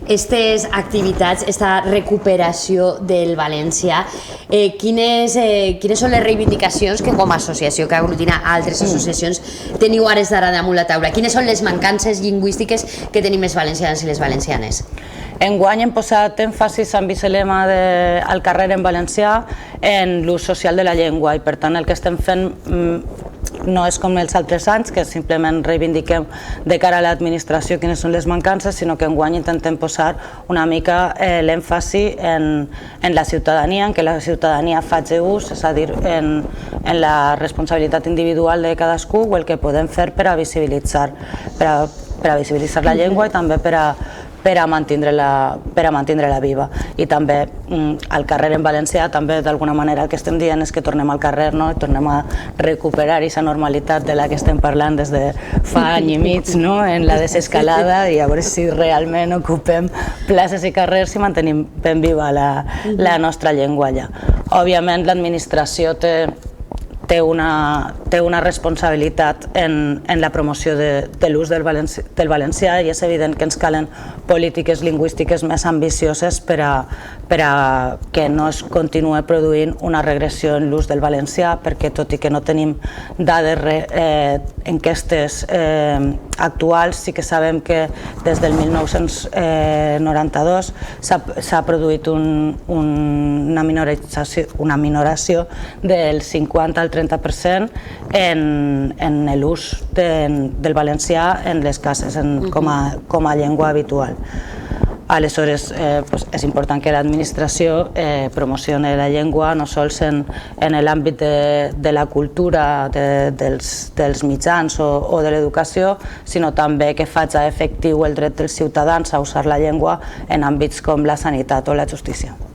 aquestes activitats, aquesta recuperació del valencià, quines són les reivindicacions que com a associació que aglutina altres associacions teniu ara damunt la taula? Quines són les mancances lingüístiques que tenim els valencians i les valencianes? Enguany hem posat èmfasis amb el lema al carrer en valencià en l'ús social de la llengua i per tant el que estem fent no és com els altres anys, que simplement reivindiquem de cara a l'administració quines són les mancances, sinó que enguany intentem posar una mica l'èmfasi en la ciutadania, en què la ciutadania faci ús, és a dir, en la responsabilitat individual de cadascú o el que podem fer per a visibilitzar la llengua i també per a mantenir-la viva. I també al carrer en valencià, també d'alguna manera el que estem dient és que tornem al carrer, no? Tornem a recuperar aquesta normalitat de la que estem parlant des de fa any i mig, no? En la desescalada, i a veure si realment ocupem places i carrers i mantenim ben viva la nostra llengua allà. Òbviament l'administració té una responsabilitat en la promoció de l'ús del valencià i és evident que ens calen polítiques lingüístiques més ambicioses per a que no es continuï produint una regressió en l'ús del valencià, perquè tot i que no tenim dades enquestes actuals, sí que sabem que des del 1992 s'ha produït una minoració del 50 al 30% en l'ús del valencià en les cases com a llengua habitual. Aleshores, és important que l'administració promocioni la llengua no sols en l'àmbit de la cultura, dels mitjans o de l'educació, sinó també que faci efectiu el dret dels ciutadans a usar la llengua en àmbits com la sanitat o la justícia.